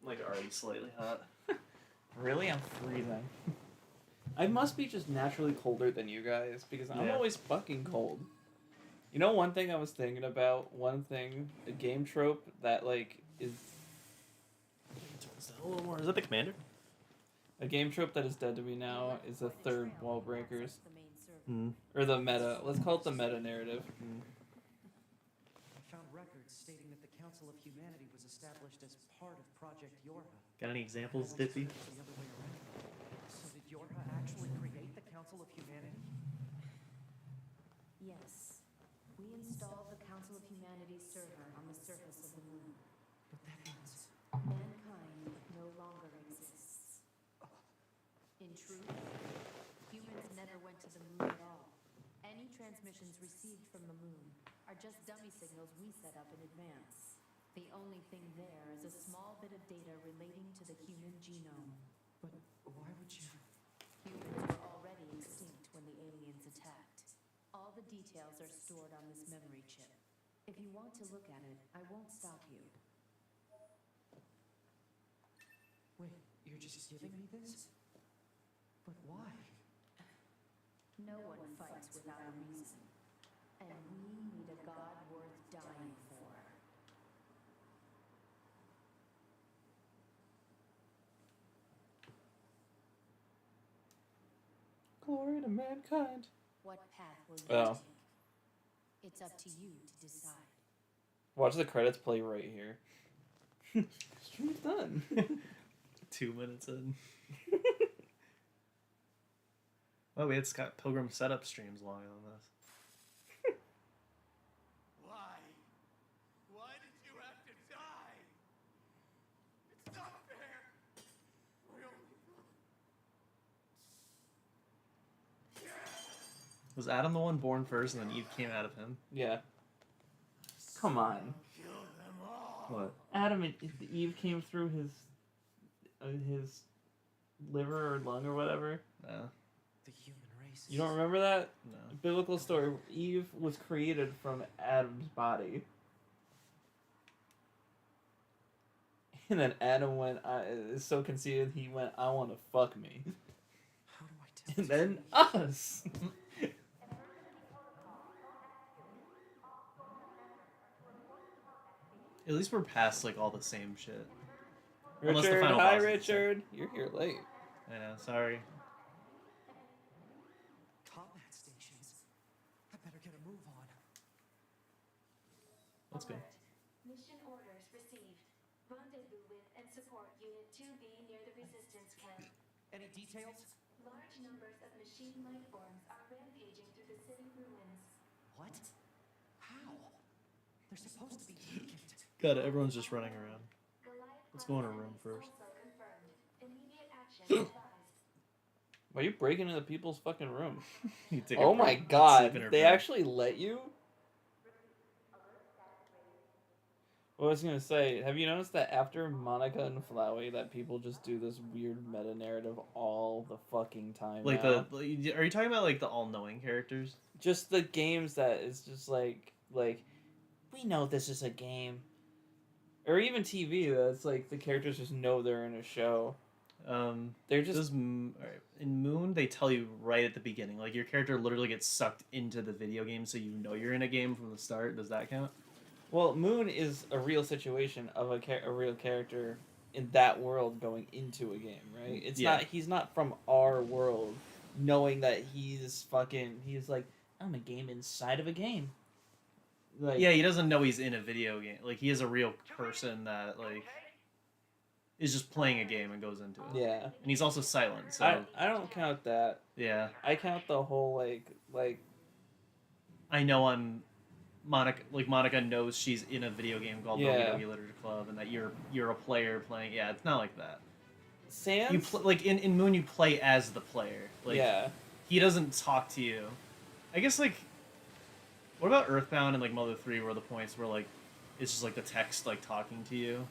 like already slightly hot. Really? I'm freezing. I must be just naturally colder than you guys because I'm always fucking cold. You know, one thing I was thinking about, a game trope that like is A little more. Is that the commander? a game trope that is dead to me now is the third wall breakers. Mm. Or the meta. Let's call it the meta narrative. Mm. I found records stating that the Council of Humanity was established as part of Project Yorha. Got any examples, Dippy? The other way around. So did Yorha actually create the Council of Humanity? Yes. We installed the Council of Humanity server on the surface of the moon. But that means... Mankind no longer exists. In truth, humans never went to the moon at all. Any transmissions received from the moon are just dummy signals we set up in advance. The only thing there is a small bit of data relating to the human genome. But why would you... Humans were already extinct when the aliens attacked. All the details are stored on this memory chip. If you want to look at it, I won't stop you. Wait, you're just giving me this? But why? No one fights without a reason. And we need a god worth dying for. Glory to mankind. What path will you take? It's up to you to decide. Watch the credits play right here. Stream's done. 2 minutes in. Oh, we had Scott Pilgrim setup streams longer than this. Why? Why did you have to die? It's not fair. Was Adam the one born first and then Eve came out of him? Yeah. Come on. Kill them all. What? Adam and Eve came through his liver or lung or whatever. No. The human race... You don't remember that? No. Biblical story. Eve was created from Adam's body. And then Adam is so conceited, he went, I want to fuck me. How do I tell And this then to us. At least we're past like all the same shit. Unless the Richard, final hi boss is the same. Richard. You're here late. I know, sorry. combat stations? I better get a move on. That's good. Mission orders received. Rendezvous with and support Unit 2B near the resistance camp. Any details? Large numbers of machine life forms are rampaging through the city ruins. What? How? They're supposed to be vacant. God, everyone's just running around. Goliath Let's go in a Clan room is first. also confirmed. Immediate action advised. Why are you breaking into people's fucking room? You take a Oh my break. god. Sleep in her They bed. actually let you? What I was gonna say, have you noticed that after Monica and Flowey that people just do this weird meta narrative all the fucking time Like now? are you talking about like the all-knowing characters? Just the games that is just like we know this is a game. Or even TV that's like the characters just know they're in a show. They're just Alright, in Moon they tell you right at the beginning, like your character literally gets sucked into the video game, so you know you're in a game from the start. Does that count? well, Moon is a real situation of a real character in that world going into a game, right? It's Yeah. not he's not from our world knowing that he's like I'm a game inside of a game. Like Yeah, he doesn't know he's in a video game. Like he is a real person that like is just playing a game and goes into it. Yeah. And he's also silent, so I don't count that. yeah. I count the whole like I know I'm Monica. Like Monica knows she's in a video game called Yeah. Dogi Dogi Literature Club, and that you're a player playing. Yeah, it's not like that. Sans. You like in Moon, you play as the player. Like yeah. he doesn't talk to you. I guess like, what about Earthbound and like Mother 3, where the points where like it's just like the text like talking to you.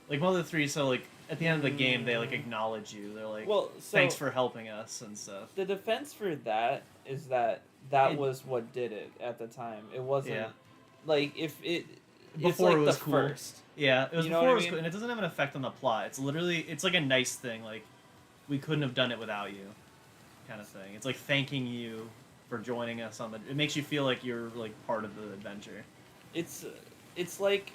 Like Mother 3, so like at the end of the game they like acknowledge you. They're like, Well, so thanks for helping us and stuff. the defense for that is that It- was what did it at the time. It wasn't Yeah. like if it before like it was the cool. first. Yeah, it was You know before what I it was mean? cool, and it doesn't have an effect on the plot. It's literally, it's like a nice thing, like, we couldn't have done it without you, kind of thing. It's like thanking you for joining us on the. It makes you feel like you're like part of the adventure. It's like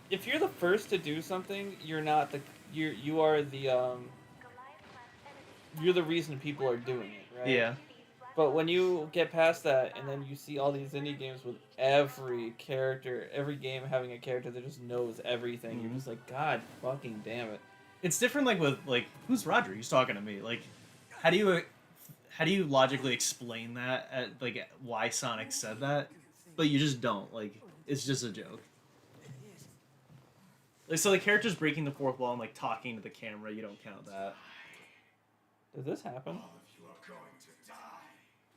if you're the first to do something, you're not the you are the you're the reason people are doing it, right? Yeah. But when you get past that and then you see all these indie games with every character, every game having a character that just knows everything, you're Mhm. just like, God fucking damn it. It's different, like with like, who's Roger? He's talking to me. Like, how do you logically explain that? Like, why Sonic said that? But you just don't. Like, it's just a joke. Like, so the character's breaking the fourth wall and like talking to the camera. You don't count that. Does this happen? All of you are going to die.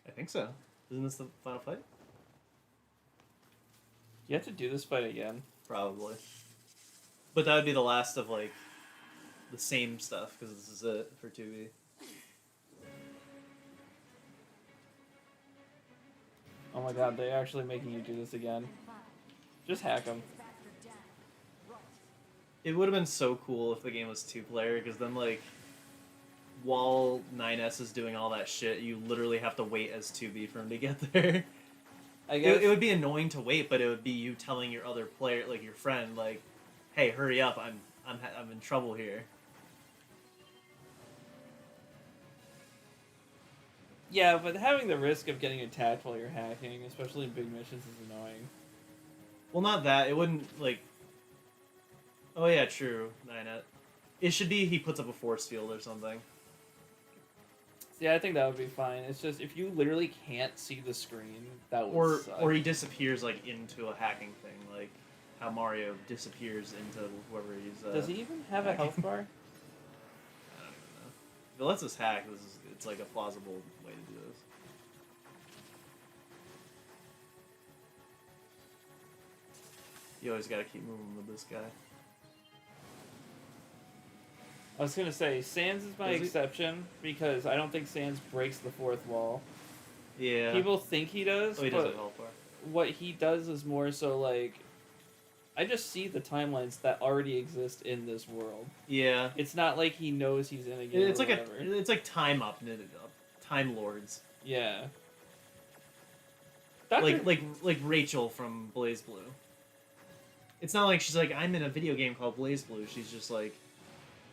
I think so. Isn't this the final fight? You have to do this fight again. Probably. But that would be the last of like the same stuff because this is it for 2B. Oh my god, they're actually making you do this again. Just hack them. It would have been so cool if the game was 2-player because then like while 9S is doing all that shit, you literally have to wait as 2B for him to get there. I guess It would be annoying to wait, but it would be you telling your other player, like your friend, like, "Hey, hurry up! I'm in trouble here." yeah, but having the risk of getting attacked while you're hacking, especially in big missions, is annoying. Well, not that. It wouldn't like. Oh yeah, true. 9S. It should be he puts up a force field or something. Yeah, I think that would be fine. It's just if you literally can't see the screen, that would suck. Or he disappears like into a hacking thing, like how Mario disappears into whoever he's. Does he even have a health bar? I don't even know. If it lets us hack, it's like a plausible way to do this. You always gotta keep moving with this guy. I was gonna say Sans is my Does he? exception because I don't think Sans breaks the fourth wall. Yeah. People think he does, Oh, he but doesn't help bar. what he does is more so like I just see the timelines that already exist in this world. Yeah. It's not like he knows he's in a game. It's or like whatever. it's like time up, time lords. Yeah. Like Rachel from Blaze Blue. It's not like she's like, I'm in a video game called Blaze Blue. She's just like,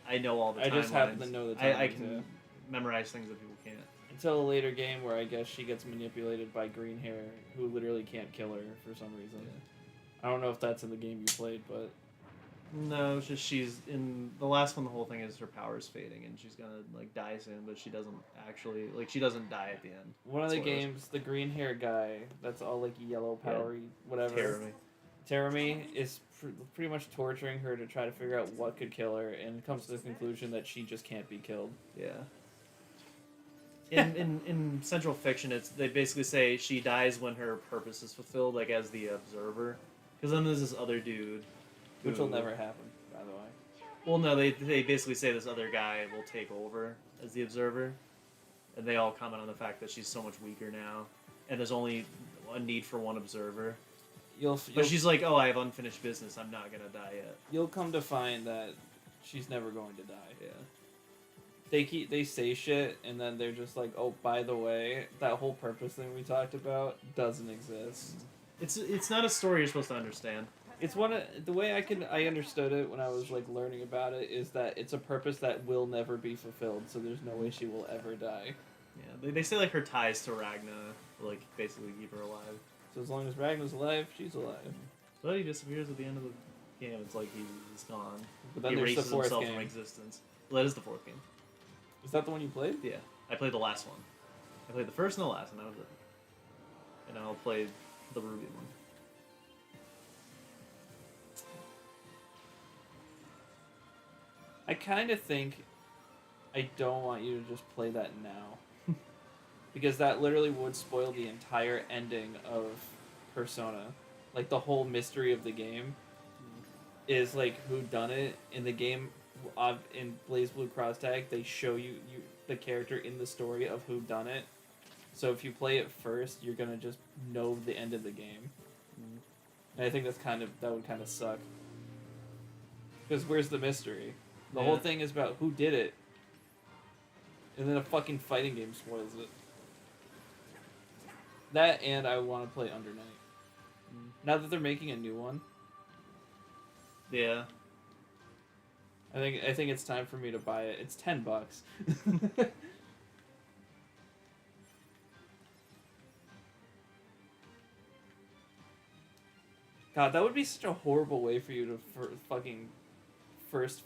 I know all the timelines. I just happen to know the I timelines, can yeah. memorize things that people can't. Until a later game where I guess she gets manipulated by green hair, who literally can't kill her for some reason. I don't know if that's in the game you played, but No, it's just she's in the last one. The whole thing is her power's fading, and she's gonna like die soon, but she doesn't actually like she doesn't die at the end. one of the Spoilers. games, the green hair guy, that's all like yellow Yeah. powery, whatever. Terror Teremi is pretty much torturing her to try to figure out what could kill her, and comes to the conclusion that she just can't be killed. Yeah. In Central Fiction, they basically say she dies when her purpose is fulfilled, like as the observer. Because then there's this other dude, Which will who- never happen, by the way. Well, no, they basically say this other guy will take over as the observer, and they all comment on the fact that she's so much weaker now, and there's only a need for one observer. But she's like, oh, I have unfinished business. I'm not gonna die yet. You'll come to find that she's never going to die. Yeah. They say shit, and then they're just like, oh, by the way, that whole purpose thing we talked about doesn't exist. It's not a story you're supposed to understand. It's one of the way I understood it when I was like learning about it is that it's a purpose that will never be fulfilled, so there's no way she will ever die. Yeah, they say like her ties to Ragna, like basically keep her alive. So as long as Ragnar's alive, she's alive. So he disappears at the end of the game. It's like he's gone. But then He there's the erases fourth himself game. from existence. Well, that is the fourth game. Is that the one you played? Yeah, I played the last one. I played the first and the last, and that was it. And I'll play the Ruby one. I kind of think I don't want you to just play that now. Because that literally would spoil the entire ending of Persona. Like, the whole mystery of the game is, like, who done it. In the game, in Blaze Blue Cross Tag, they show you the character in the story of who done it. So if you play it first, you're gonna just know the end of the game. And I think that would kind of suck. Because where's the mystery? The whole thing is about who did it. And then a fucking fighting game spoils it. That and I want to play Under Night. Now that they're making a new one, Yeah. I think it's time for me to buy it. It's $10. God, that would be such a horrible way for you to fucking first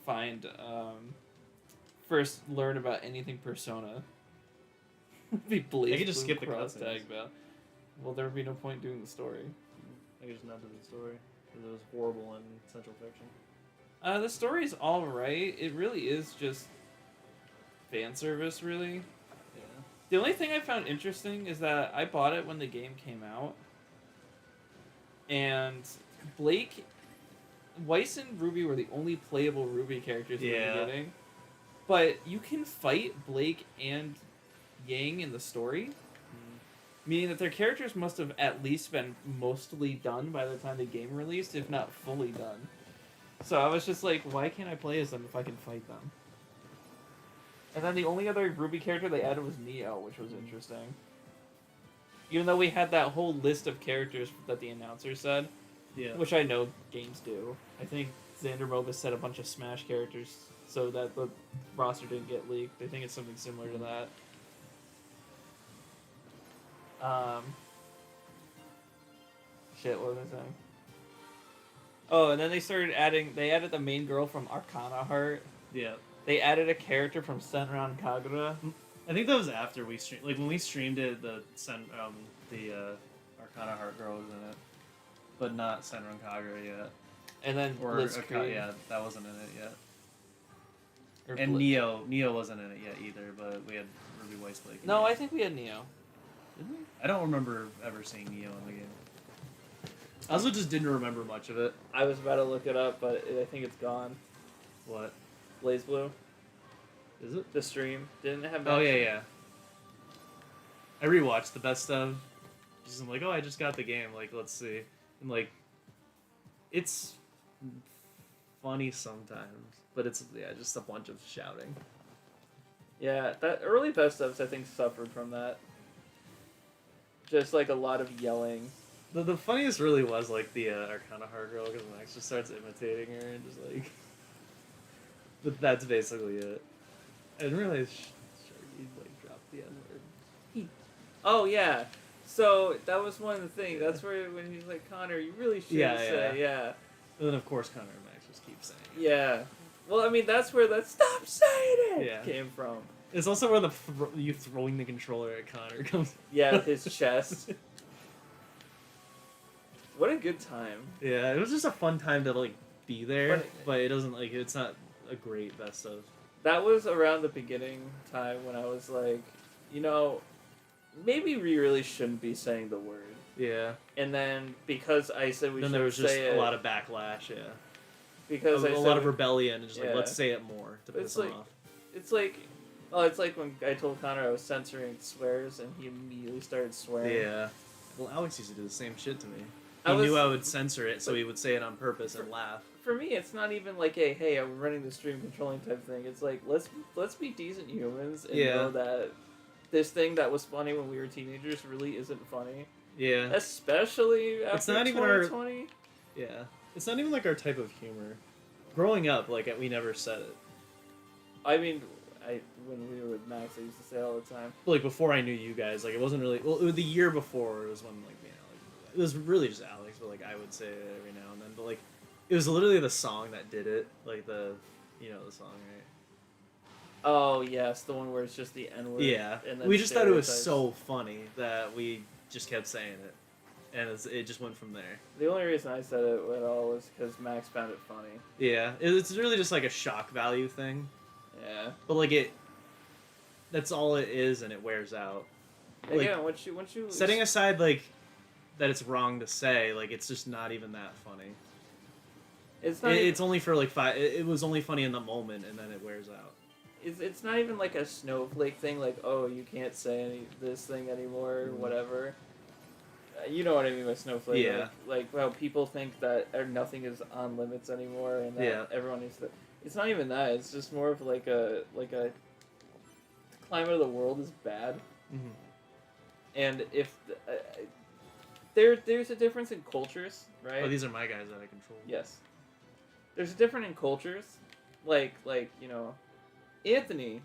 learn about anything Persona. Be Blaze I could just Blue skip the cross cutscenes. tag about. Well, there would be no point doing the story. I could just not do the story because it was horrible in Central Fiction. The story's all right. It really is just fan service, really. Yeah. The only thing I found interesting is that I bought it when the game came out, and Blake, Weiss, and Ruby were the only playable Ruby characters in the beginning. But you can fight Blake and Yang in the story, meaning that their characters must have at least been mostly done by the time the game released, if not fully done. So I was just like, why can't I play as them if I can fight them? And then the only other Ruby character they added was Neo, which was interesting. Even though we had that whole list of characters that the announcer said, which I know games do. I think Xander Movis said a bunch of Smash characters so that the roster didn't get leaked. I think it's something similar to that. Shit, what was I saying? Oh, and then they added the main girl from Arcana Heart. Yeah. They added a character from Senran Kagura. I think that was after we streamed. Like when we streamed it, the Arcana Heart girl was in it, but not Senran Kagura yet. And then Blitzkrieg. Yeah, that wasn't in it yet. Or And Neo wasn't in it yet either, but we had Ruby Weiss Blake. No, I think we had Neo. Did we? I don't remember ever seeing Neo in the game. I also just didn't remember much of it. I was about to look it up, but I think it's gone. What? Blaze Blue. Is it? The stream. Didn't it have Oh, yeah. I rewatched the best of. Just I'm like, oh, I just got the game. Like, let's see. And, like, it's funny sometimes. But it's, just a bunch of shouting. Yeah, that early best ofs, I think, suffered from that. Just, like, a lot of yelling. The funniest really was, like, the Arcana Heart girl, because Max just starts imitating her and just, like... But that's basically it. I didn't realize Sharky, like, dropped the N-word. Oh, yeah. So, that was one of the things. That's where, when he's like, Connor, you really should say, yeah. And then, of course, Connor and Max just keep saying it. Yeah. Well, I mean, that's where that "stop saying it" came from. It's also where you throwing the controller at Connor comes. Yeah, his chest. What a good time. Yeah, it was just a fun time to, like, be there, but it doesn't, like, it's not a great best of. That was around the beginning time when I was like, you know, maybe we really shouldn't be saying the word. Yeah. And then, because I said we should say it... Then there was just a lot of backlash, yeah. Because a lot of rebellion, and just like, let's say it more to piss him off. It's like when I told Connor I was censoring swears, and he immediately started swearing. Yeah. Well, Alex used to do the same shit to me. He knew I would censor it, so he would say it on purpose and laugh. For me, it's not even like a, hey, I'm running the stream controlling type thing. It's like, let's be decent humans and know that this thing that was funny when we were teenagers really isn't funny. Yeah. Especially after it's not 2020. Even yeah. It's not even like our type of humor. Growing up, like, we never said it. I mean, when we were with Max, I used to say it all the time. But, like, before I knew you guys, like, it wasn't really... Well, the year before was when, like, like, it was really just Alex, but, like, I would say it every now and then. But, like, it was literally the song that did it. Like, the song, right? Oh, yes, the one where it's just the N-word. Yeah. And then we just thought it was so funny that we just kept saying it. And it just went from there. The only reason I said it at all was because Max found it funny. Yeah, it's really just like a shock value thing. Yeah. But like that's all it is, and it wears out. Like, again, once you setting aside like that it's wrong to say, like it's just not even that funny. It's not. It's only for like 5. It was only funny in the moment, and then it wears out. It's not even like a snowflake thing, like, oh, you can't say this thing anymore, or whatever. You know what I mean by snowflake. Yeah. Like how people think that nothing is on limits anymore, and that Yeah. everyone needs to. It's not even that. It's just more of like a the climate of the world is bad, Mhm. and if there's a difference in cultures, right? Oh, these are my guys that I control. Yes. There's a difference in cultures, like Anthony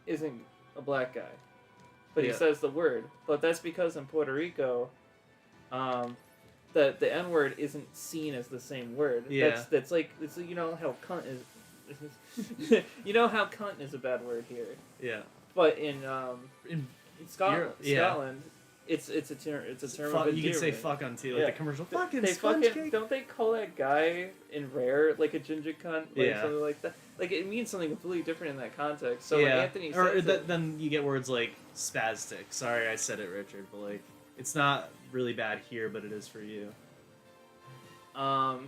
isn't a black guy, but he Yeah. says the word. But that's because in Puerto Rico, the N word isn't seen as the same word. Yeah. That's like you know how cunt is. You know how cunt is a bad word here, Yeah. but in In, Scotland, yeah. Scotland, it's a term of fuck, endearment. you can say fuck on tea, like Yeah. the commercial. Fucking They sponge fucking cake. don't they call that guy in Rare like a ginger cunt, like Yeah. something like that. Like it means something completely different in that context. So when Anthony or says it, then you get words like spastic. Sorry, I said it, Richard, but like it's not really bad here, but it is for you.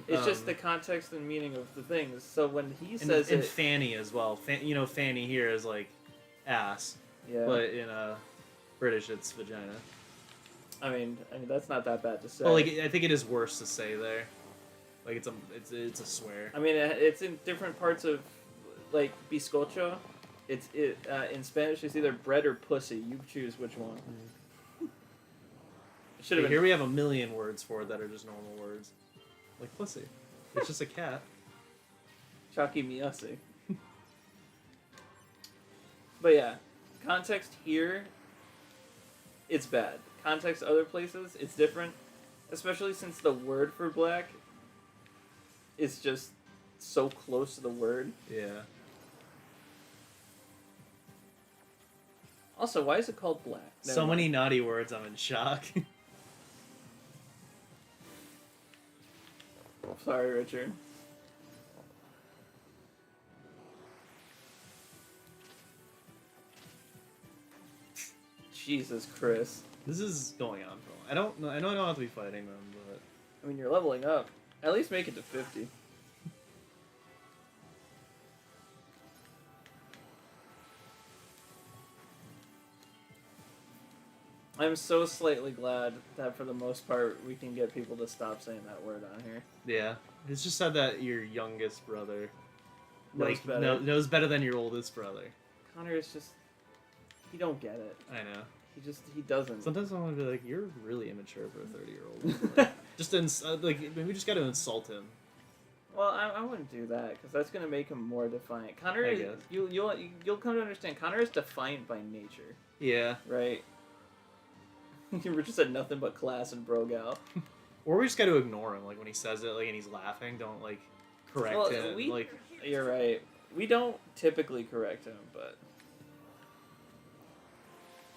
it's just the context and meaning of the things. So when he And, says and it, fanny as well. Fanny here is like ass, yeah. but in British it's vagina. I mean that's not that bad to say. But like I think it is worse to say there. Like it's a swear. I mean it's in different parts of like bizcocho. It's in Spanish it's either bread or pussy. You choose which one. Should have been. Here we have a million words for it that are just normal words, like pussy. It's just a cat. Chalky Miyase. But yeah, context here, it's bad. Context other places, it's different. Especially since the word for black is just so close to the word. Yeah. Also, why is it called black? Never So many mind. naughty words, I'm in shock. Sorry, Richard. Jesus, Chris. This is going on for a while. I don't know. I know I don't have to be fighting them, but I mean, you're leveling up. At least make it to 50. I'm so slightly glad that for the most part we can get people to stop saying that word on here. yeah, it's just said that your youngest brother Knows better. knows better than your oldest brother. Connor is just he don't get it. I know. He doesn't. Sometimes I want to be like, you're really immature for a 30-year-old. Like, just like we just got to insult him. Well, I wouldn't do that because that's gonna make him more defiant. Connor I is guess. you'll come to understand. Connor is defiant by nature, Yeah. right? You just said nothing but class and brogal. Or we just got to ignore him, like when he says it, like and he's laughing. Don't like correct Well, him. Like You're right. We don't typically correct him, but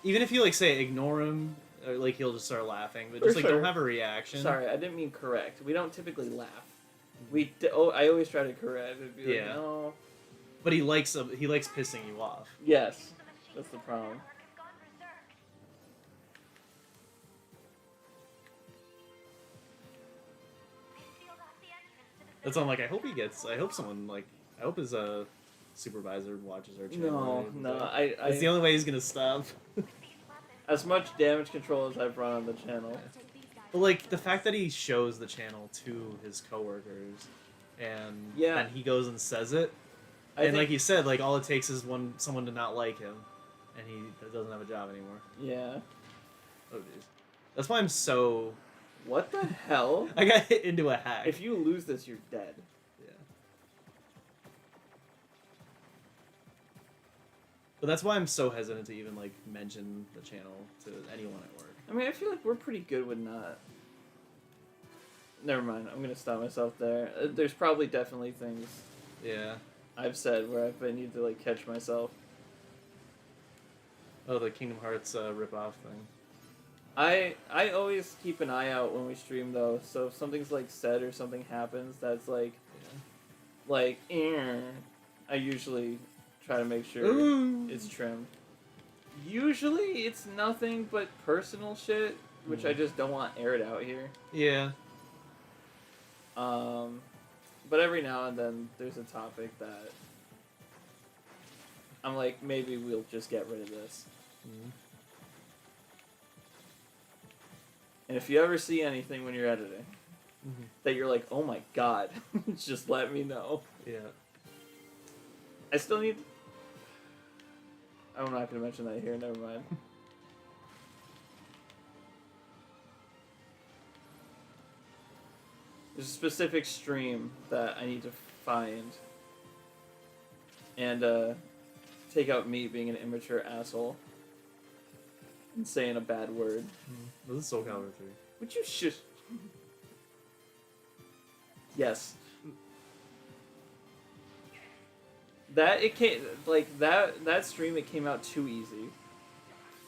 even if you like say ignore him, like he'll just start laughing. But For just like sure. don't have a reaction. sorry, I didn't mean correct. We don't typically laugh. I always try to correct. It'd be like, Yeah. no. But he likes pissing you off. Yes, that's the problem. That's why I'm like, I hope someone like, I hope his supervisor watches our channel. No, It's the only way he's gonna stop. as much damage control as I've run on the channel. But like the fact that he shows the channel to his coworkers, and Yeah. then he goes and says it, I and think, like you said, like all it takes is someone to not like him, and he doesn't have a job anymore. yeah. Oh, jeez. That's why I'm so. What the hell? I got hit into a hack. If you lose this, you're dead. Yeah. But that's why I'm so hesitant to even like mention the channel to anyone at work. I mean, I feel like we're pretty good with not. Never mind. I'm gonna stop myself there. There's probably definitely things Yeah. I've said where I need to like catch myself. Oh, the Kingdom Hearts rip-off thing. I always keep an eye out when we stream though. So if something's like said or something happens that's like I usually try to make sure Ooh. it's trimmed. Usually it's nothing but personal shit, which I just don't want aired out here. Yeah. But every now and then there's a topic that I'm like, maybe we'll just get rid of this. Mhm. And if you ever see anything when you're editing Mhm. that you're like, oh my god, just let me know. Yeah. I still need. I'm not gonna mention that here. Never mind. There's a specific stream that I need to find and take out me being an immature asshole and saying a bad word. Was it Soul Calibur 3? Would you shush? Yes. That it came like that stream. It came out too easy.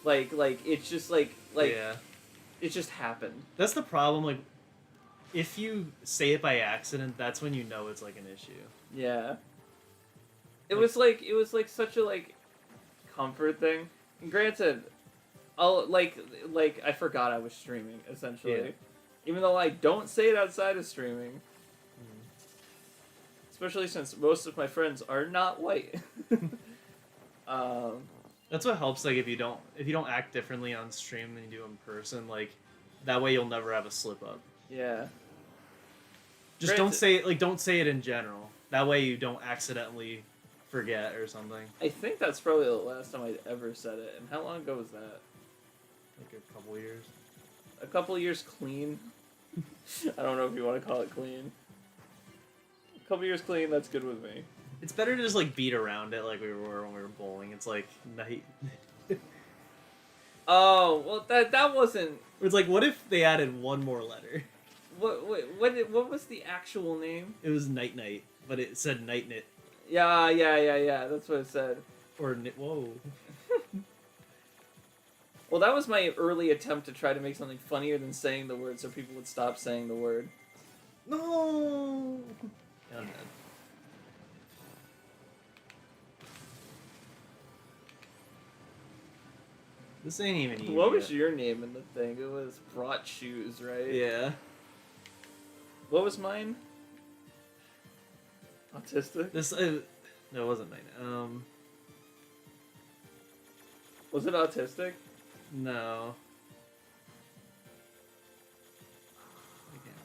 Like it's just like Yeah. it just happened. That's the problem. Like, if you say it by accident, that's when you know it's like an issue. Yeah. It Like- was like such a like comfort thing. And granted, I'll like I forgot I was streaming essentially. Yeah. Even though I don't say it outside of streaming. Especially since most of my friends are not white. That's what helps. Like, if you don't act differently on stream than you do in person, like, that way you'll never have a slip up. Yeah. Just don't say it. Like, don't say it in general. That way you don't accidentally forget or something. I think that's probably the last time I'd ever said it. And how long ago was that? Like a couple years. A couple years clean. I don't know if you want to call it clean. A couple years clean, that's good with me. It's better to just like beat around it like we were when we were bowling. It's like night. Oh, well that wasn't. It's like, what if they added one more letter? What was the actual name? It was night night, but it said night knit Yeah. That's what it said. or knit. Whoa. Well, that was my early attempt to try to make something funnier than saying the word, so people would stop saying the word. No. I'm dead. This ain't even easy. What was yet. your name in the thing? It was brought shoes, right? Yeah. What was mine? Autistic? This no, it wasn't mine. Was it autistic? No. I can't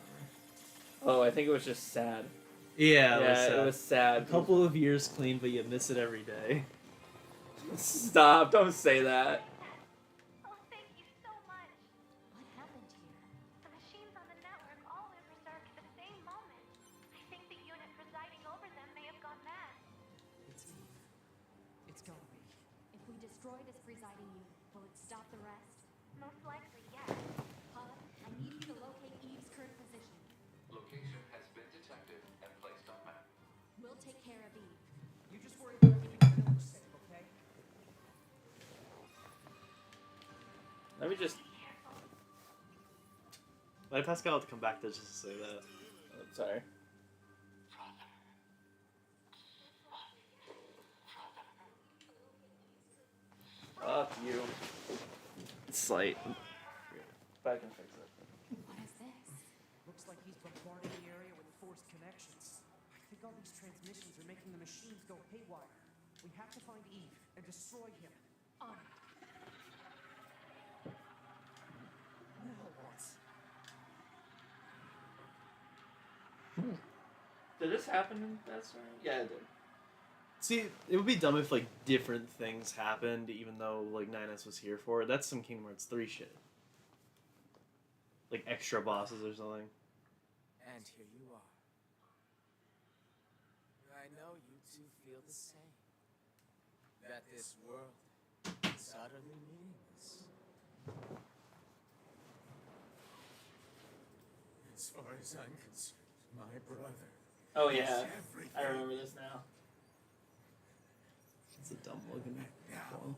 remember. Oh, I think it was just sad. Yeah, It was a sad. couple of years clean, but you miss it every day. Stop! Don't say that. Oh, thank you so much. What happened here? The machines on the network all went berserk at the same moment. I think the unit presiding over them may have gone mad. It's Eve. It's gotta be. If we destroy this presiding unit, will it stop the rest? Most likely, yes. Hub, I need you to locate Eve's current position. Location has been detected and placed on map. We'll take care of Eve. You just worry about keeping the village safe, okay? Let me just. Why did Pascal have to come back to just say that? Oh, sorry. Fuck you. Slight. But I can fix it. What is this? Looks like he's bombarding the area with forced connections. I think all these transmissions are making the machines go haywire. We have to find Eve and destroy him. On it. Now what? Did this happen in that story? Yeah, it did. See, it would be dumb if like different things happened, even though like 9S was here for it. That's some Kingdom Hearts 3 shit. Like extra bosses or something. And here you are. I know you two feel the same. That this world is utterly meaningless. As far as I'm concerned, my brother. Oh yeah, I remember this now. It's a dumb looking one.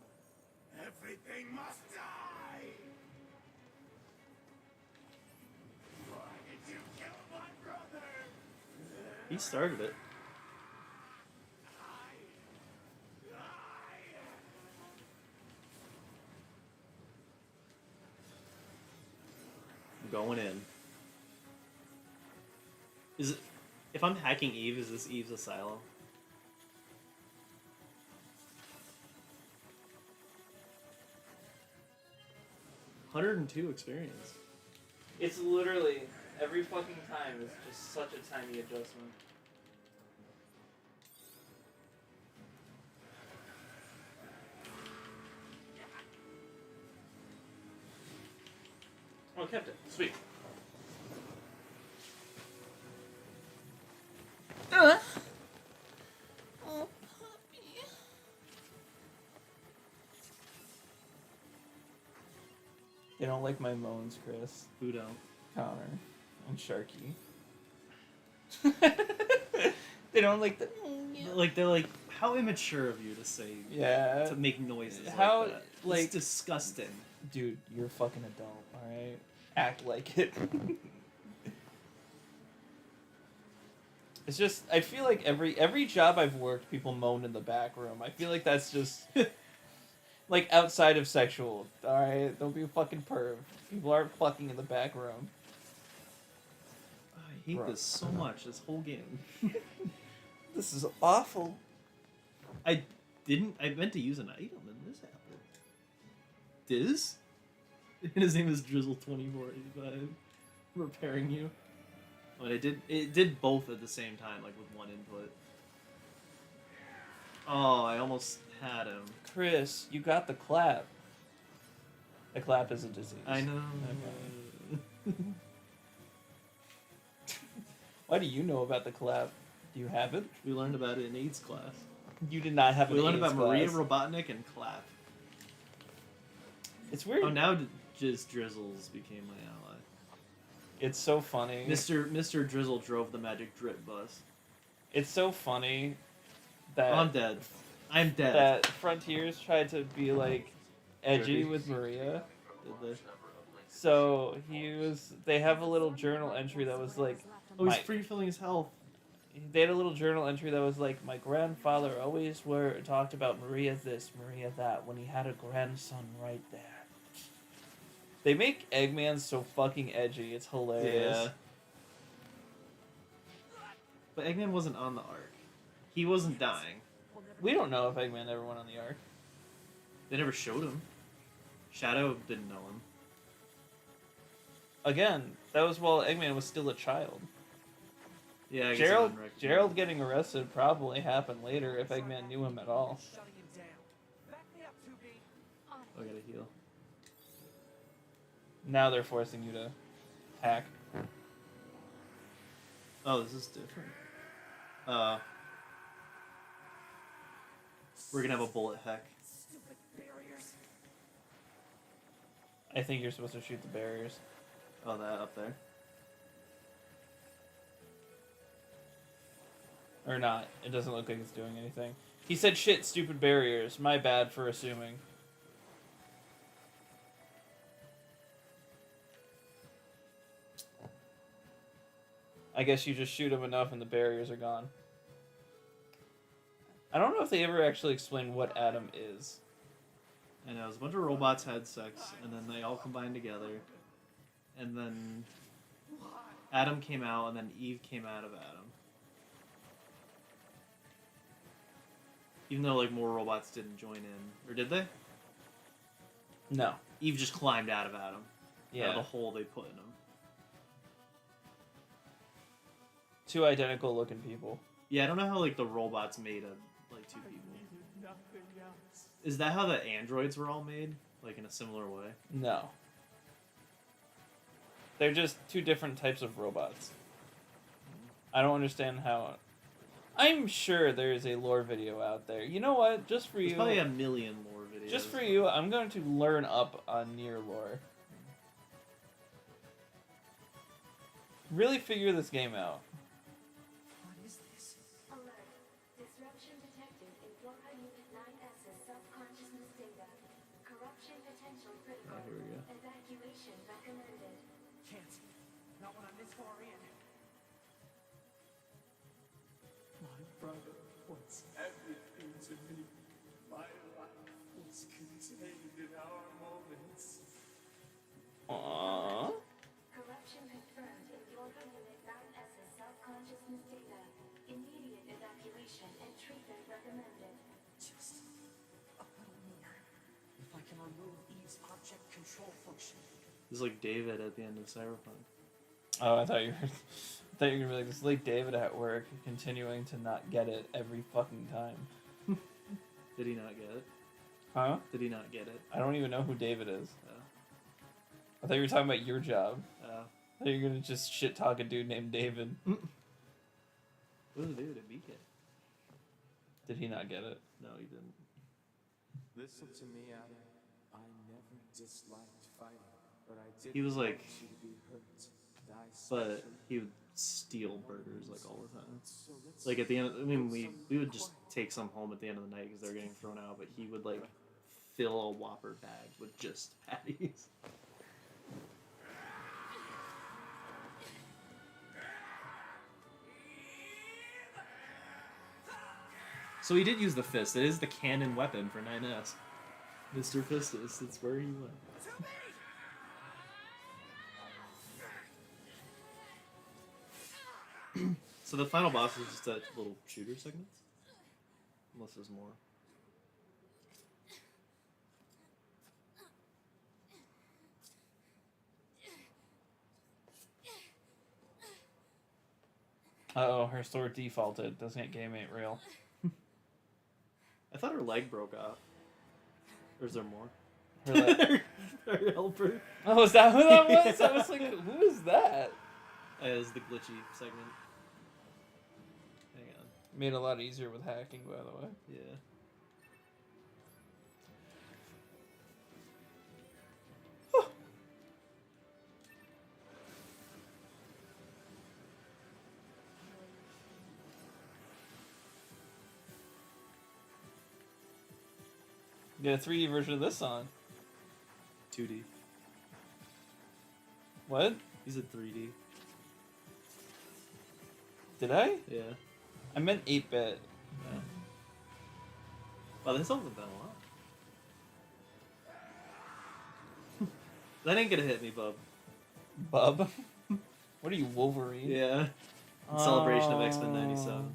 Everything must die! Why did you kill my brother? He started it. I'm going in. Is it? If I'm hacking Eve, is this Eve's asylum? $102 experience. It's literally every fucking time is just such a tiny adjustment. Oh, kept it. Sweet. Oh, puppy. They don't like my moans, Chris. Who don't? Connor and Sharky. They don't like the. Like they're like, how immature of you to say Yeah. to make noises How, like that. like- It's disgusting. Dude, you're a fucking adult, alright? Act like it. It's just, I feel like every job I've worked, people moan in the back room. I feel like that's just, like, outside of sexual, alright? Don't be a fucking perv. People aren't fucking in the back room. I hate Bro. this so much. This whole game. This is awful. I meant to use an item and this happened. Diz? And his name is Drizzle2485. Repairing you. But it did both at the same time, like with one input. Oh, I almost had him. Chris, you got the clap. The clap is a disease. I know. Okay. Why do you know about the clap? Do you have it? We learned about it in AIDS class. You did not have it. We learned about Maria class. Robotnik and Clap. It's weird. Oh, now just Drizzles became my ally. It's so funny. Mr. Drizzle drove the magic drip bus. It's so funny that I'm dead. I'm dead. that Frontiers tried to be like edgy with Maria. Did they? So they have a little journal entry that was like, Oh, he's My- free filling his health. they had a little journal entry that was like, my grandfather always talked about Maria this, Maria that, when he had a grandson right there. They make Eggman so fucking edgy, it's hilarious. Yeah. But Eggman wasn't on the arc. He wasn't dying. We don't know if Eggman ever went on the arc. They never showed him. Shadow didn't know him. Again, that was while Eggman was still a child. Yeah, I guess Gerald, I didn't recognize Gerald him. getting arrested probably happened later if Eggman knew him at all. Shutting him down. Back me up, 2B. Oh, I gotta heal. Now they're forcing you to hack. Oh, this is different. We're gonna have a bullet heck. Stupid barriers. I think you're supposed to shoot the barriers. Oh, that up there. Or not. It doesn't look like it's doing anything. He said shit, stupid barriers. My bad for assuming. I guess you just shoot him enough and the barriers are gone. I don't know if they ever actually explain what Adam is. I know, it was a bunch of robots had sex, and then they all combined together. And then Adam came out, and then Eve came out of Adam. Even though, like, more robots didn't join in. Or did they? No. Eve just climbed out of Adam. Out Yeah. of the hole they put in him. Two identical looking people. Yeah, I don't know how, like, the robots made like, two people. Nothing else. Is that how the androids were all made? Like, in a similar way? No. They're just two different types of robots. I don't understand how... I'm sure there is a lore video out there. You know what? Just for There's you... probably a million more videos. Just for you, I'm going to learn up on Nier lore. Really figure this game out. What is this? Alert. Disruption detected in Flora Unit 9S's self-consciousness data. Corruption potential critical. Oh, here we go. Evacuation recommended. Can't. Not when I'm this far in. My brother was everything to me. My life was contained in our moments. Aww. Corruption confirmed in Flora Unit 9S's self-consciousness data. Immediate evacuation and treatment recommended. Just a little more. If I can remove Eve's object control function, He's like David at the end of Cyberpunk. Oh, I thought you were. I thought you were gonna be like this late David at work, continuing to not get it every fucking time. Did he not get it? Huh? Did he not get it? I don't even know who David is. Oh. I thought you were talking about your job. Oh. I thought you were gonna just shit talk a dude named David. What does it do to beat it? Did he not get it? No, he didn't. Listen to me, Adam. I never disliked fighting, but I did. He was like, you to be hurt, die but sexually. he would steal burgers like all the time. So let's Like at the end, I mean, we would just take some home at the end of the night because they're getting thrown out. But he would like fill a Whopper bag with just patties. So he did use the fist. It is the canon weapon for 9S. Mr. Fistus, it's where he went. So the final boss is just that little shooter segment? Unless there's more. Uh-oh, her sword defaulted. Doesn't game ain't real. I thought her leg broke off. Or is there more? Her leg- Her helper. Oh, is that who that was? I was like, who is that? As the glitchy segment. Hang on. Made it a lot easier with hacking, by the way. Yeah. Get a 3D version of this song. 2D. What? He's at 3D. Did I? Yeah. I meant 8-bit. Yeah. Wow, this song's been a lot. That ain't gonna hit me, bub. Bub? What are you, Wolverine? Yeah. In celebration of X-Men 97.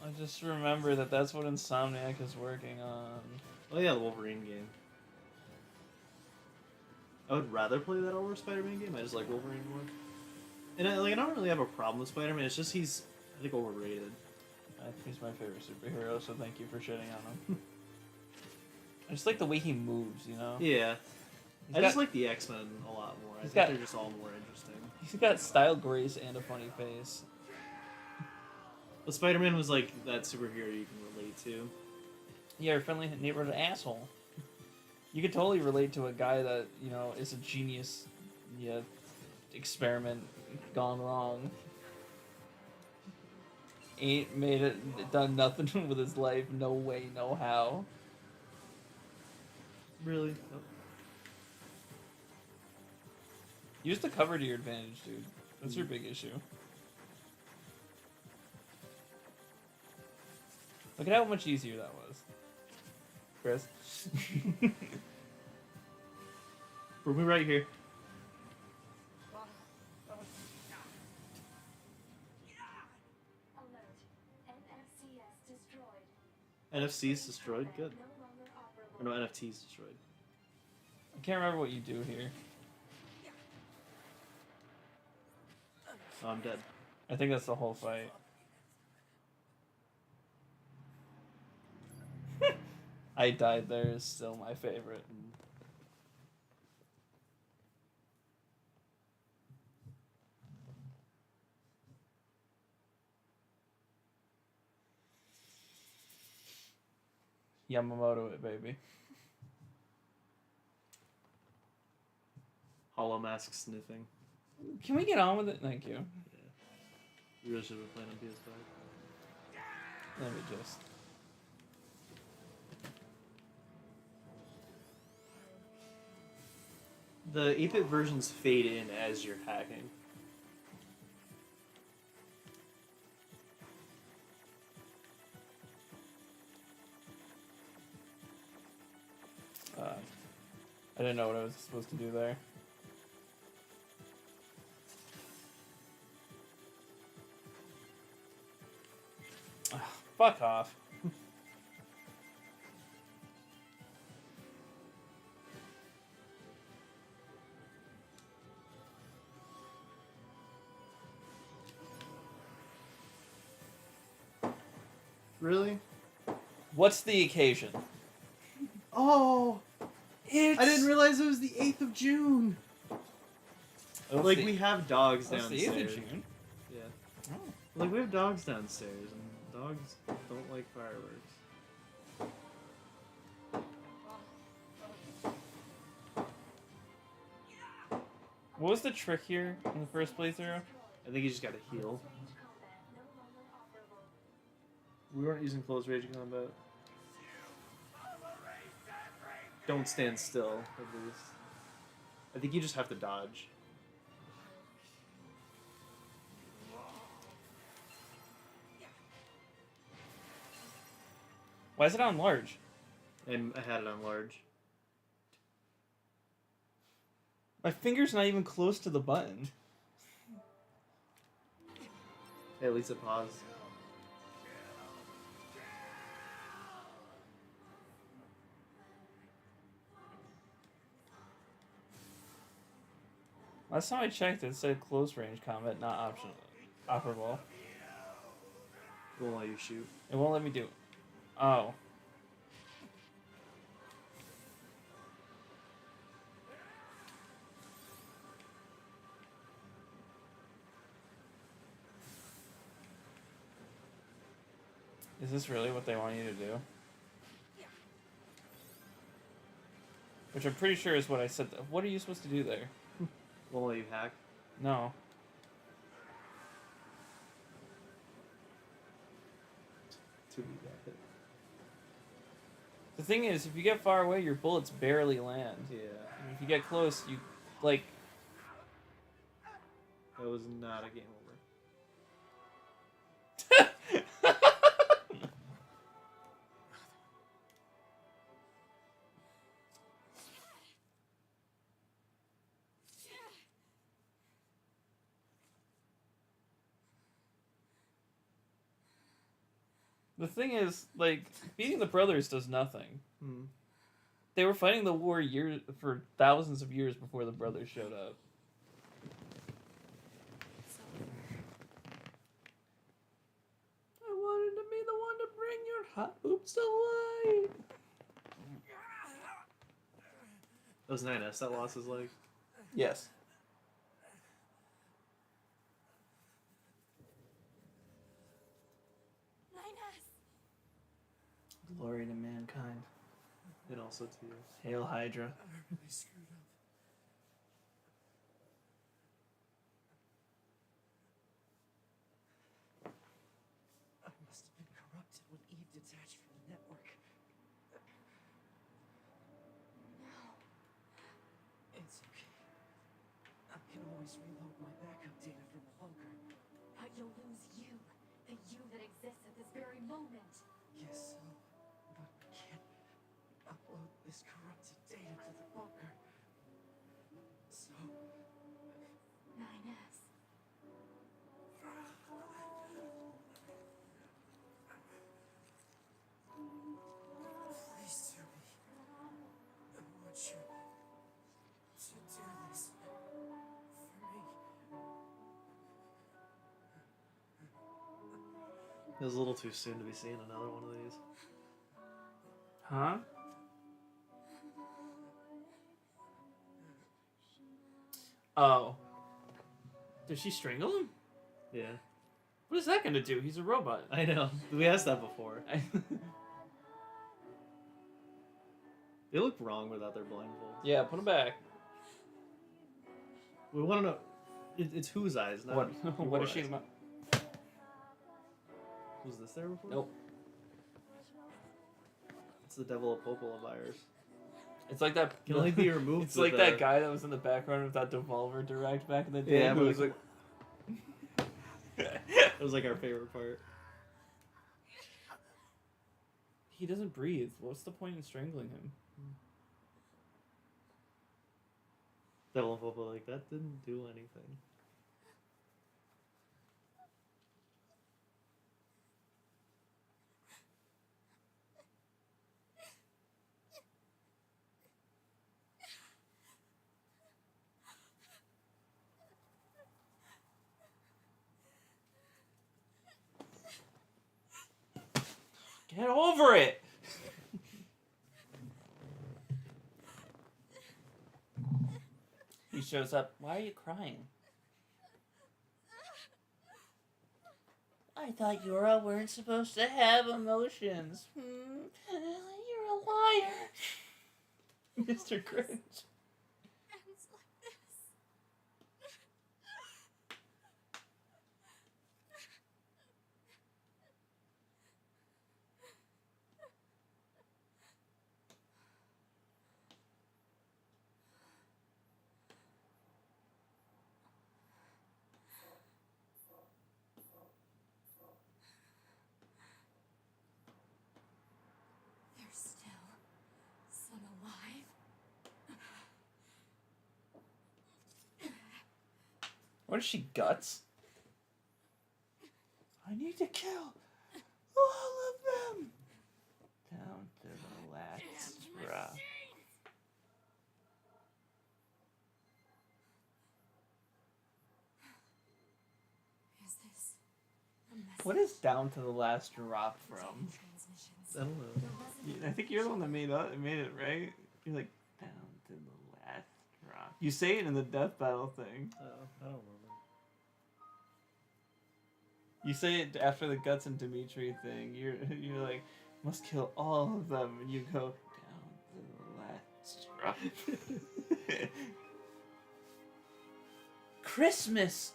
I just remember that that's what Insomniac is working on. Oh yeah, the Wolverine game. I would rather play that over a Spider-Man game. I just like Wolverine more. And I don't really have a problem with Spider-Man. It's just he's, I think, overrated. He's my favorite superhero, so thank you for shitting on him. I just like the way he moves, you know? Yeah. He's I just got- like the X-Men a lot more. I He's think got- they're just all more interesting. He's got style, grace, and a funny face. But Spider-Man was like that superhero you can relate to. Yeah, a friendly neighborhood asshole. You could totally relate to a guy that, you know, is a genius, yeah, experiment gone wrong. Ain't made it, done nothing with his life, no way, no how. Really? Oh. Use the cover to your advantage, dude. That's your big issue. Look at how much easier that was. Chris. We're right here. Alert. NFCS destroyed. NFC's destroyed? Good. No longer Or operable. no, NFT's destroyed. I can't remember what you do here. Oh, I'm dead. I think that's the whole fight. I Died There is still my favorite. Yamamoto it, baby. Hollow mask sniffing. Can we get on with it? Thank you. You really should have been playing on PS5. Let me just... The 8-bit versions fade in as you're hacking. I didn't know what I was supposed to do there. Fuck off. Really? What's the occasion? Oh, It's... I didn't realize it was the 8th of June. Oh, Like, it's we have dogs the 8th downstairs. of June. Yeah. Oh. Like, we have dogs downstairs, and dogs don't like fireworks. What was the trick here in the first playthrough? I think you just gotta heal. We weren't using close range combat. Don't stand still, at least. I think you just have to dodge. Why is it on large? And I had it on large. My finger's not even close to the button. Hey, at least it paused. Last time I checked, it said close range combat, not optional, operable. It won't let you shoot. It won't let me do it. Oh. Is this really what they want you to do? Which I'm pretty sure is what I said. What are you supposed to do there? Won't let you hack. No. To be that. The thing is, if you get far away, your bullets barely land. Yeah. And if you get close, you, like... That was not a game over. The thing is, like, beating the brothers does nothing. Hmm. They were fighting the war for thousands of years before the brothers showed up. I wanted to be the one to bring your hot boobs to light. That was 9S that lost his leg. Yes. Glory to mankind. And also to you. Hail Hydra. I really screwed up. I must have been corrupted when Eve detached from the network. It's okay. I can always reload my backup data from the bunker. But you'll lose you, the you that exists at this very moment. Yes, but we can't upload this corrupted data to the bunker. So, 9S. please, Toby. I want you to do this for me. It was a little too soon to be seeing another one of these. Huh? Oh. Did she strangle him? Yeah. What is that gonna do? He's a robot. I know. We asked that before. They look wrong without their blindfolds. Yeah, put him back. We want to know. It's whose eyes, not What? What your is she? eyes. Was this there before? Nope. It's the devil of Popola virus. It's like that. Can only be removed. It's with like that guy that was in the background of that Devolver Direct back in the day. Yeah, who but was like. That was like our favorite part. He doesn't breathe. What's the point in strangling him? Devil of Popola, like that didn't do anything. Get over it! He shows up. Why are you crying? I thought you all weren't supposed to have emotions. You're a liar. Mr. Cringe. Ends like this. There's still some alive. What is she, guts? I need to kill all of them. Down to the last drop. Is this a message? What is down to the last drop from? Transmissions. I don't know. I think you're the one that made it, right? You're like, down to the last drop. You say it in the death battle thing. I don't remember. You say it after the Guts and Dimitri thing. You're like, must kill all of them, and you go down to the last drop. Christmas.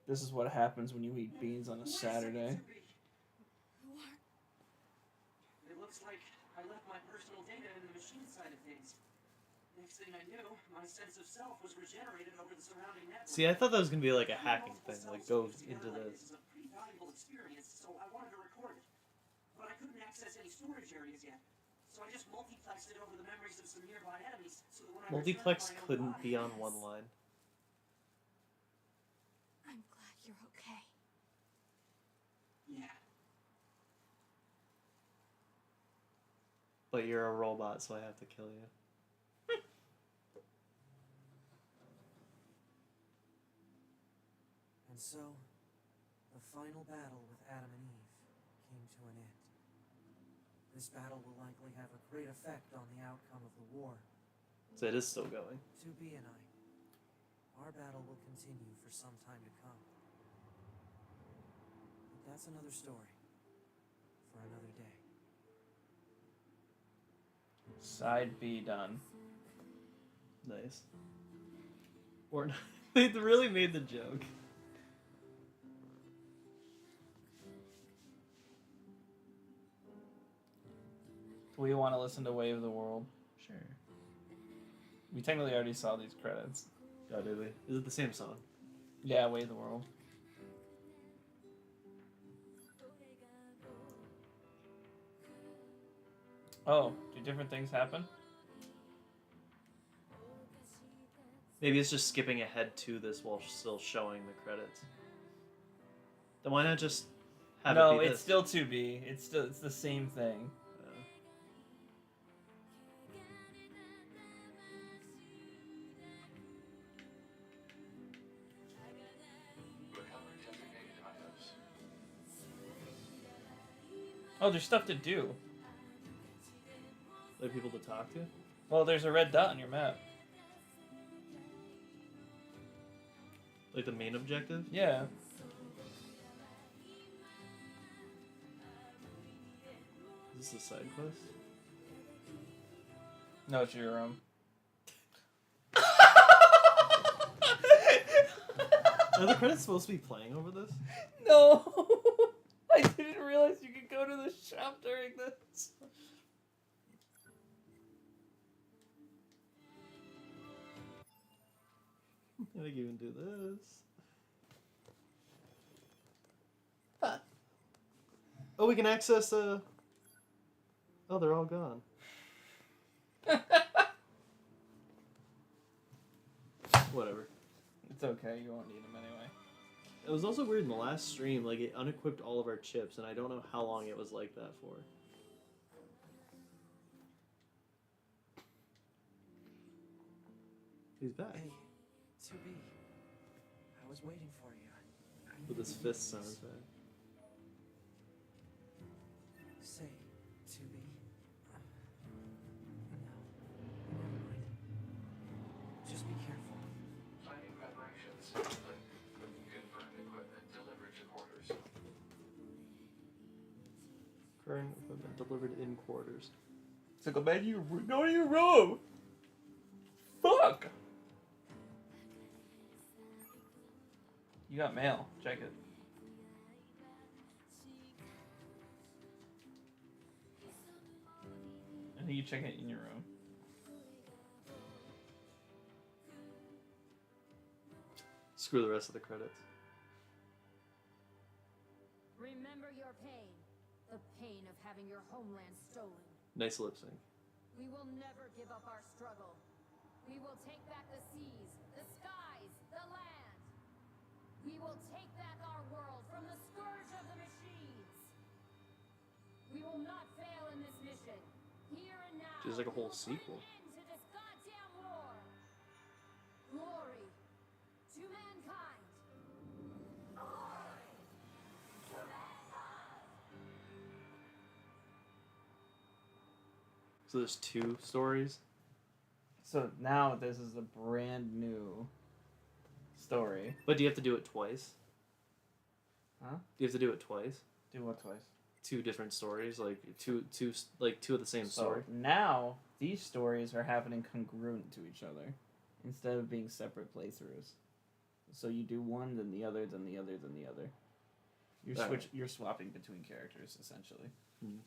This is what happens when you eat beans on a Saturday. It looks like I left my personal data in the machine side of things. Next thing I knew, my sense of self was regenerated over the surrounding network. See, I thought that was gonna be like a hacking thing, like go into This this. is a pretty valuable experience, so I wanted to record it. But I couldn't access any storage areas yet. So I just multiplexed it over the memories of some nearby enemies, so that when I Multiplex returned to my own couldn't be on body- one line. I'm glad you're okay. Yeah. But you're a robot, so I have to kill you. And so, the final battle with Adam and Eve came to an end. This battle will likely have a great effect on the outcome of the war. So it is still going. 2B and I, our battle will continue for some time to come. But that's another story for another day. Side B done. Nice. Or they really made the joke. Do we want to listen to Wave of the World? Sure. We technically already saw these credits. Oh, did we? Is it the same song? Yeah, Wave of the World. Oh, do different things happen? Maybe it's just skipping ahead to this while still showing the credits. Then why not just have No, it be it's this? still 2B. It's the same thing. Oh, there's stuff to do. Like people to talk to? Well, there's a red dot on your map. Like the main objective? Yeah. Is this a side quest? No, it's your Are the credits supposed to be playing over this? No! I didn't realize you could go to the shop during this. I think you can do this. Oh, we can access Oh, they're all gone. Whatever. It's okay, you won't need them anyway. It was also weird in the last stream, like it unequipped all of our chips, and I don't know how long it was like that for. He's back. Hey, 2B. I was waiting for you. With his fists on his head. Say, 2B. No, never mind. Just be careful. Planning preparations. Confirmed equipment delivered to quarters. Current equipment delivered in quarters. So go back to your room. Fuck. You got mail. Check it. I think you check it in your room. Screw the rest of the credits. Remember your pain. The pain of having your homeland stolen. Nice lip sync. We will never give up our struggle. We will take back the seas, the skies, the land. We will take back our world from the scourge of the machines. We will not fail in this mission. Here and now. There's like a whole we will sequel. put an end to this goddamn war. Glory to mankind. So there's 2 stories. So now this is a brand new story. But do you have to do it twice? Huh? Do you have to do it twice? Do what twice? 2 different stories, like two of the same So story. now these stories are happening congruent to each other instead of being separate playthroughs. So you do one, then the other, then the other, then the other. Alright. You're swapping between characters essentially. Hmm.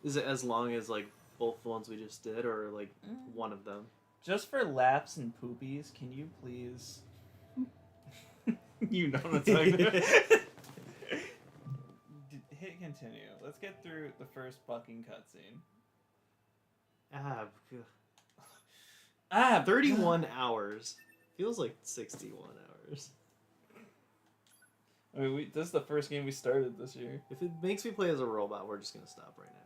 Is it as long as like both the ones we just did, or like one of them? Just for laps and poopies, can you please? You know what I'm talking about. Hit continue. Let's get through the first fucking cutscene. Ah, 31 hours. Feels like 61 hours. I mean, this is the first game we started this year. If it makes me play as a robot, we're just gonna stop right now.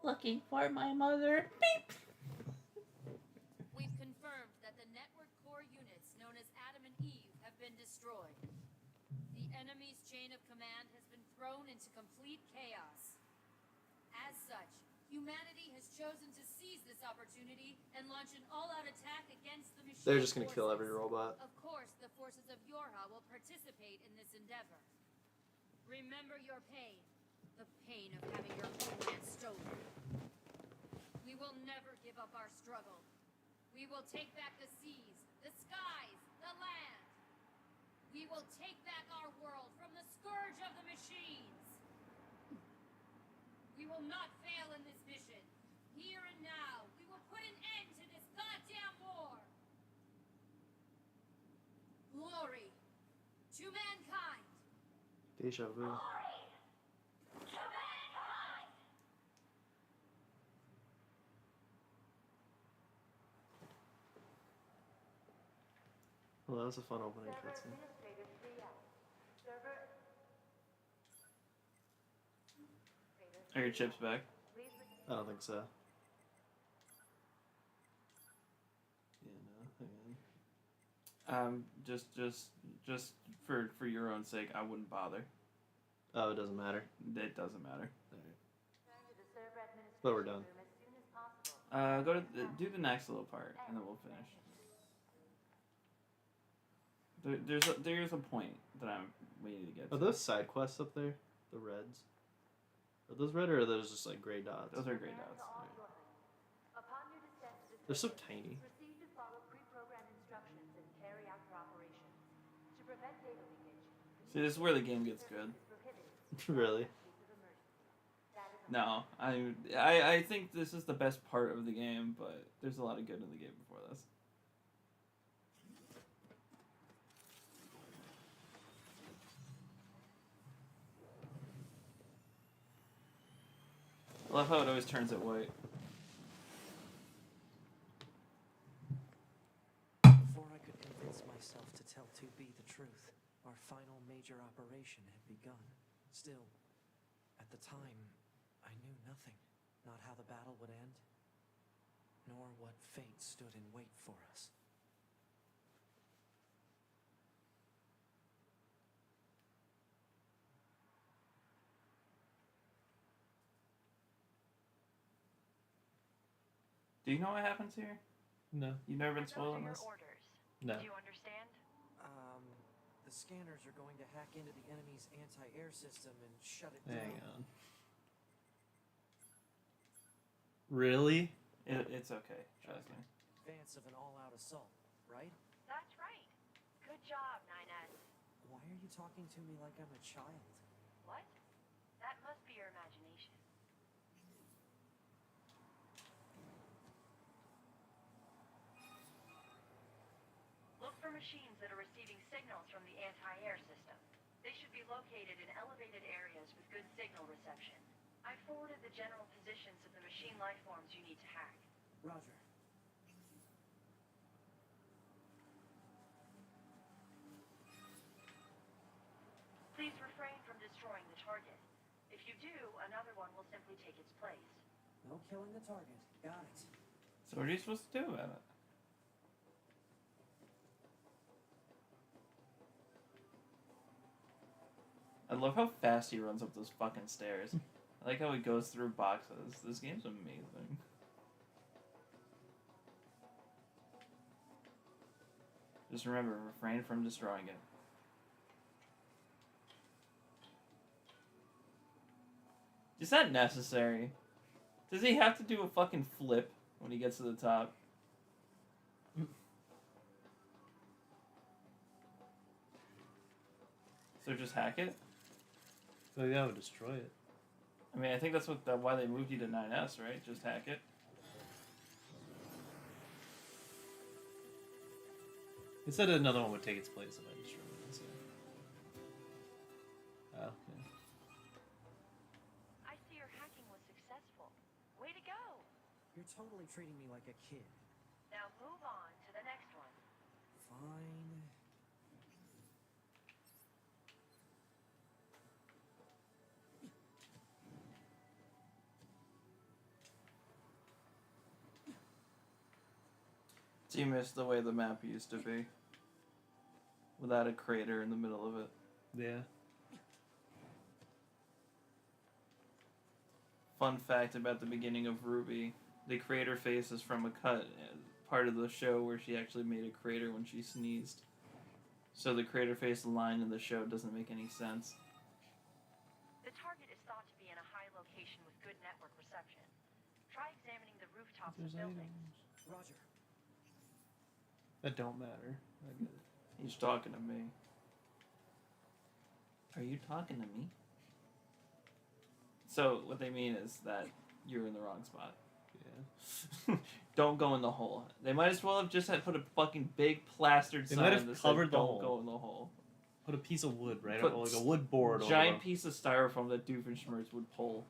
Looking for my mother. Beep. We've confirmed that the network core units known as Adam and Eve have been destroyed. The enemy's chain of command has been thrown into complete chaos. As such, humanity has chosen to seize this opportunity and launch an all-out attack against the machine. They're just gonna kill forces. every robot. Of course, the forces of Yorha will participate in this endeavor. Remember your pain. The pain of having your homeland stolen. We will never give up our struggle. We will take back the seas, the skies, the land. We will take back our world from the scourge of the machines. We will not fail in this mission. Here and now, we will put an end to this goddamn war. Glory to mankind. Deja vu. Well, that was a fun opening cutscene. Are your chips back? I don't think so. Yeah, no, hang on. Just for your own sake, I wouldn't bother. Oh, it doesn't matter. It doesn't matter. Alright. But we're done. Go to do the next little part, and then we'll finish. There's a point that I'm waiting to get to. Are those side quests up there? The reds? Are those red, or are those just like gray dots? Those are gray dots. They're so tiny. See, this is where the game gets good. Really? No, I think this is the best part of the game, but there's a lot of good in the game before this. I love how it always turns it white. tell 2B the truth. Our final major operation had begun. Still, at the time, I knew nothing. Not how the battle would end, nor what fate stood in wait for us. Do you know what happens here? No. You've never been Those spoiled are on your this? orders. No. Do you understand? The scanners are going to hack into the enemy's anti-air system and shut it Hang down. on. Really? It's okay. Trust me. Advance of an all-out assault, right? That's right. Good job, 9S. Why are you talking to me like I'm a child? What? That must be your imagination. Look for machines that are receiving signals from the anti-air system. They should be located in elevated areas with good signal reception. I forwarded the general positions of the machine life forms you need to hack. Roger. Please refrain from destroying the target. If you do, another one will simply take its place. No killing the target. Got it. So what are you supposed to do about it? I love how fast he runs up those fucking stairs. I like how he goes through boxes. This game's amazing. Just remember, refrain from destroying it. Is that necessary? Does he have to do a fucking flip when he gets to the top? So just hack it? So that would destroy it. I mean, I think that's why they moved you to 9S, right? Just hack it. It said another one would take its place if I destroyed it. So. Oh, okay. I see your hacking was successful. Way to go! You're totally treating me like a kid. Now move on to the next one. Fine. Do you miss the way the map used to be? Without a crater in the middle of it. Yeah. Fun fact about the beginning of Ruby, the crater face is from a cut, part of the show where she actually made a crater when she sneezed. So the crater face line in the show doesn't make any sense. The target is thought to be in a high location with good network reception. Try examining the rooftops of buildings. Roger. That don't matter. I get it. He's talking to me. Are you talking to me? So what they mean is that you're in the wrong spot. Yeah. Don't go in the hole. They might as well have just had put a fucking big plastered They sign might have that covered said, the "Don't hole." go in the hole." Put a piece of wood, right? Put Or like a wood board giant over. piece of styrofoam that Doofenshmirtz would pull.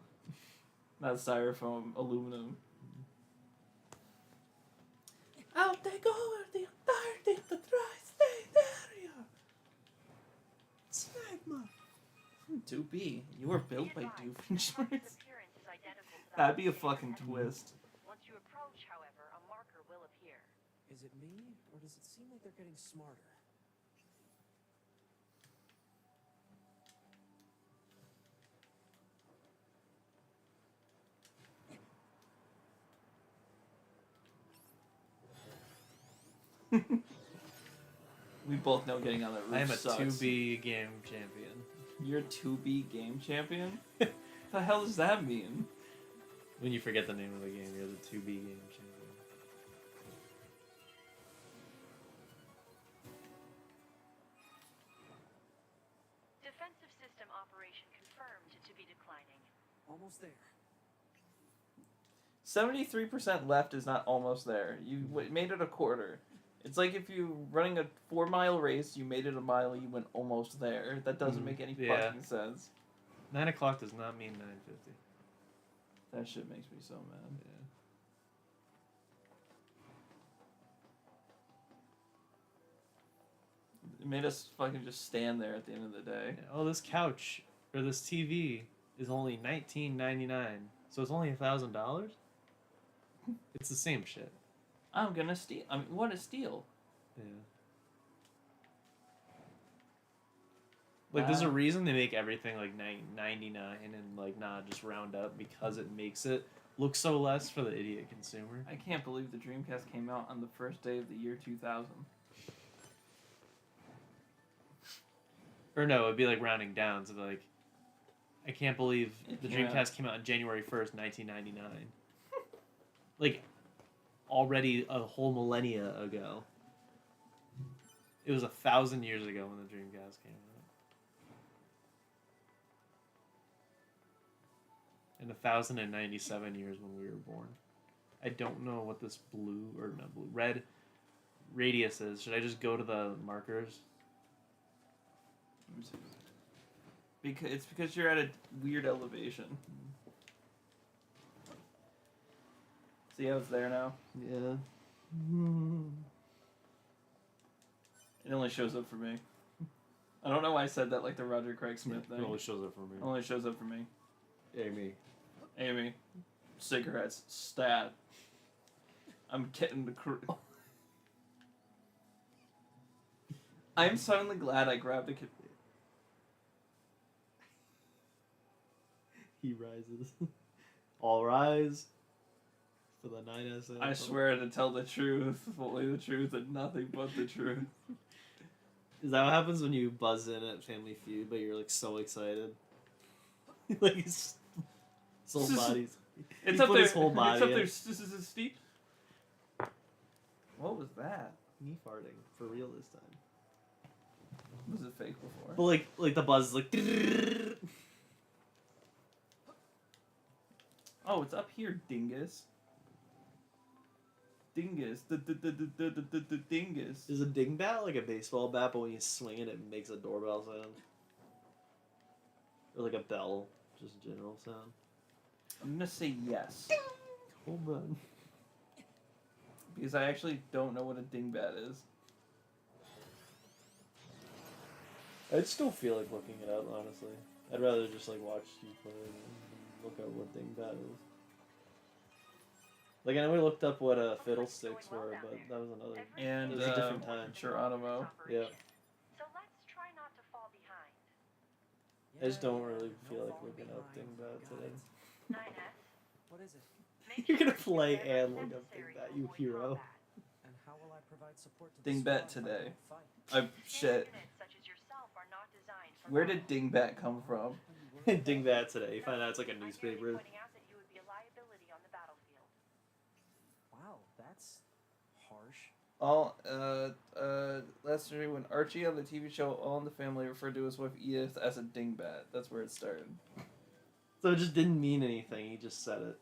Not styrofoam, aluminum. I'll take over the entirety of the tri-state area. Smegma. 2B, you were built by Doofenshmirtz. Appearance is identical to that That'd be a of standard fucking heavy. twist. Once you approach, however, a marker will appear. Is it me, or does it seem like they're getting smarter? We both know getting on that roof I am a sucks. 2B game champion. You're a 2B game champion? The hell does that mean? When you forget the name of the game, you're the 2B game champion. Defensive system operation confirmed to be declining. Almost there. 73% left is not almost there. You made it a quarter. It's like if you running a 4-mile race, you made it a mile, you went almost there. That doesn't make any Yeah. fucking sense. 9 o'clock does not mean 9:50. That shit makes me so mad. Yeah. It made us fucking just stand there at the end of the day. Oh, this couch or this TV is only $19.99, so it's only $1,000. It's the same shit. I'm gonna steal. I mean, what a steal! Yeah. Like, there's a Wow. reason they make everything like 99 and like not just round up, because it makes it look so less for the idiot consumer. I can't believe the Dreamcast came out on the first day of the year 2000. Or no, it'd be like rounding down to like, I can't believe the came out- Dreamcast came out on January 1st, 1999. Like, already a whole millennia ago. It was 1,000 years ago when the Dreamcast came out. And 1,097 years when we were born. I don't know what this blue, or not blue, red radius is. Should I just go to the markers? Let me see. It's because you're at a weird elevation. See how it's there now? Yeah. It only shows up for me. I don't know why I said that like the Roger Craig Smith It thing. only shows up for me. It only shows up for me. Amy. Amy, cigarettes, stat. I'm getting the crew. I'm suddenly glad I grabbed a kid. He rises. All rise for the 9S. I swear to tell the truth, fully the truth, and nothing but the truth. Is that what happens when you buzz in at Family Feud, but you're like so excited? Like his whole body's. It's He up put there. his whole body It's up in. there. Steve. What was that? Me farting for real this time. Was it fake before? But like the buzz is like. Oh, it's up here, dingus. Dingus. The dingus. Is a ding bat like a baseball bat, but when you swing it, it makes a doorbell sound? Or like a bell, just general sound? I'm gonna say yes. Hold on. Because I actually don't know what a dingbat is. I just don't feel like looking it up, honestly. I'd rather just like watch you play and look up what ding bat is. Like, I know we looked up what fiddlesticks were, but that was another. And It was a different time. Geronimo. Yeah. So let's try not to fall behind. I just don't really feel like looking up dingbat today. 9S. What is it? Make You're sure gonna to play use whatever and is look up necessary dingbat, to you avoid hero. combat. And how will I provide support to the Dingbat squad if I today. don't fight? Shit. Units such as yourself are not designed for Where did battle. dingbat come from? Dingbat today. You find out it's like a I'm merely newspaper. pointing out that you would be a liability on the battlefield. Wow, that's harsh. Last year when Archie on the TV show All in the Family referred to his wife Edith as a dingbat. That's where it started. So it just didn't mean anything, he just said it.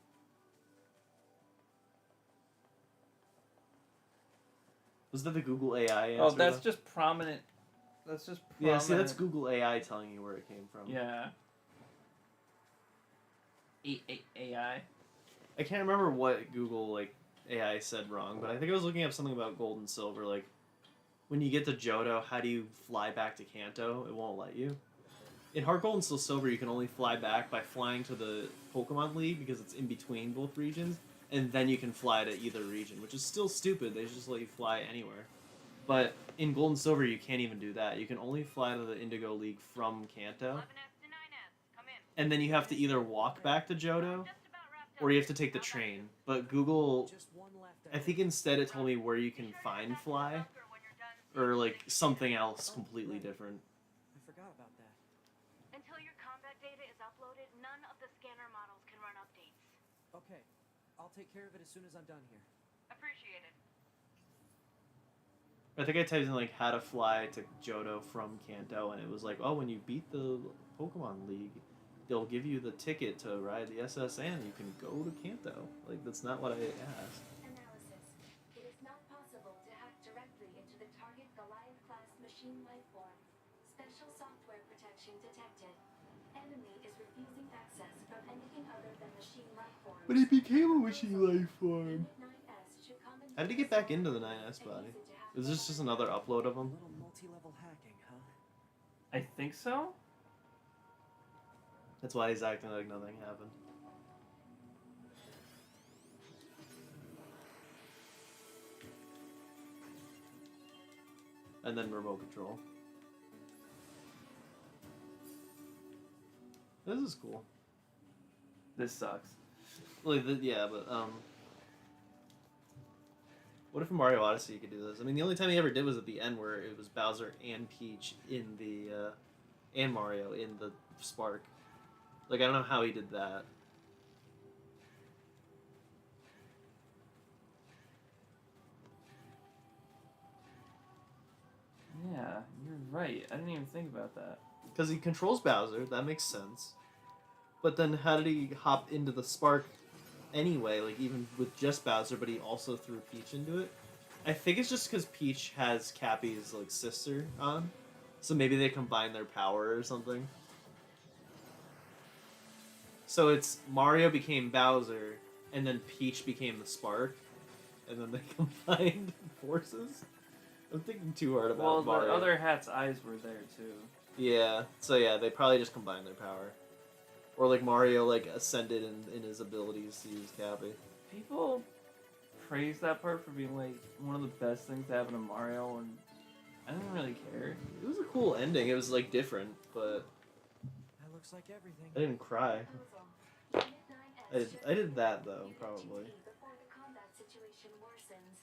Was that the Google AI answer? Oh, that's though? just prominent. That's just prominent. Yeah, see, that's Google AI telling you where it came from. Yeah. AI. I can't remember what Google like AI said wrong, but I think I was looking up something about gold and silver. Like, when you get to Johto, how do you fly back to Kanto? It won't let you. In Heart Gold and Soul Silver, you can only fly back by flying to the Pokemon League because it's in between both regions, and then you can fly to either region, which is still stupid. They should just let you fly anywhere. But in Gold and Silver, you can't even do that. You can only fly to the Indigo League from Kanto, 11S to 9S. Come in. and then you have to either walk back to Johto, Just about wrapped up or you have to here. take the How about train. you? But Google, Just one left. I think instead it told me where you can find fly, or like something else completely different. I forgot about that. Until your combat data is uploaded, none of the scanner models can run updates. Okay, I'll take care of it as soon as I'm done here. Appreciated. I think I typed in like how to fly to Johto from Kanto, and it was like, oh, when you beat the Pokemon League, they'll give you the ticket to ride the SSN. You can go to Kanto. Like, that's not what I asked. Analysis. It is not possible to hack directly into the target Goliath-class machine life form. Special software protection detected. Enemy is refusing access from anything other than machine life forms. But he became a machine life form. Unit 9S should How did he get back into the 9S body? Is this just another upload of A him? little multi-level hack I think so. That's why he's acting like nothing happened. And then remote control. This is cool. This sucks. Like, yeah, but what if in Mario Odyssey you could do this? I mean, the only time he ever did was at the end, where it was Bowser and Peach in the and Mario in the Spark. Like, I don't know how he did that. Yeah, you're right. I didn't even think about that. Because he controls Bowser, that makes sense. But then how did he hop into the Spark anyway? Like, even with just Bowser, but he also threw Peach into it? I think it's just because Peach has Cappy's, like, sister on. So maybe they combine their power or something. So it's Mario became Bowser, and then Peach became the Spark, and then they combined forces? I'm thinking too hard about Mario. The other hat's eyes were there, too. Yeah, so yeah, they probably just combined their power. Or like Mario like ascended in his abilities to use Cappy. People praise that part for being like one of the best things to happen to Mario, and I didn't really care. It was a cool ending. It was like different, but That looks like everything. I didn't cry. I did that though, probably. Before the combat situation worsens.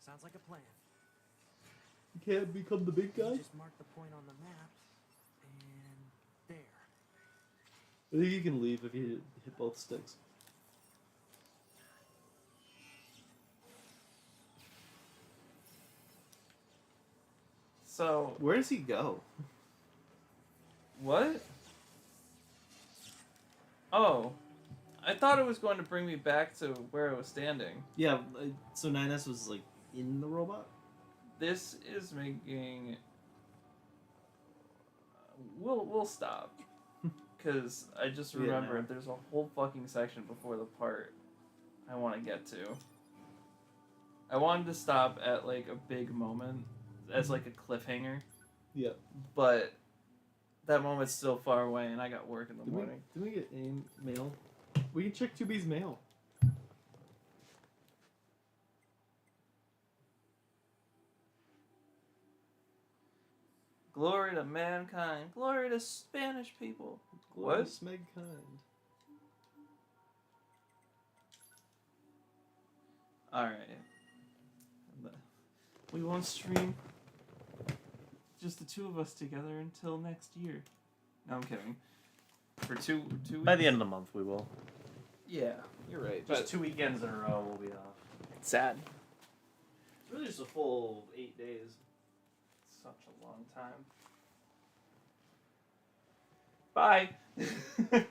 Sounds like a plan. You can't become the big guy? Just mark the point on the map, and there. I think you can leave if you hit both sticks. So Where does he go? what? Oh, I thought it was going to bring me back to where I was standing. Yeah, so 9S was like in the robot? This is making. We'll stop, because I just Yeah, remembered no. there's a whole fucking section before the part I want to get to. I wanted to stop at like a big moment as like a cliffhanger, Yep. but that moment's still far away, and I got work in the morning. Did we get any mail? We can check 2B's mail. Glory to mankind. Glory to Spanish people. Glory What? to Smegkind. Alright. We won't stream just the two of us together until next year. No, I'm kidding. For two weeks. By the end of the month, we will. Yeah, you're right. Just But 2 weekends in a row, we'll be off. it's sad. It's really just a full 8 days. Such a long time. Bye.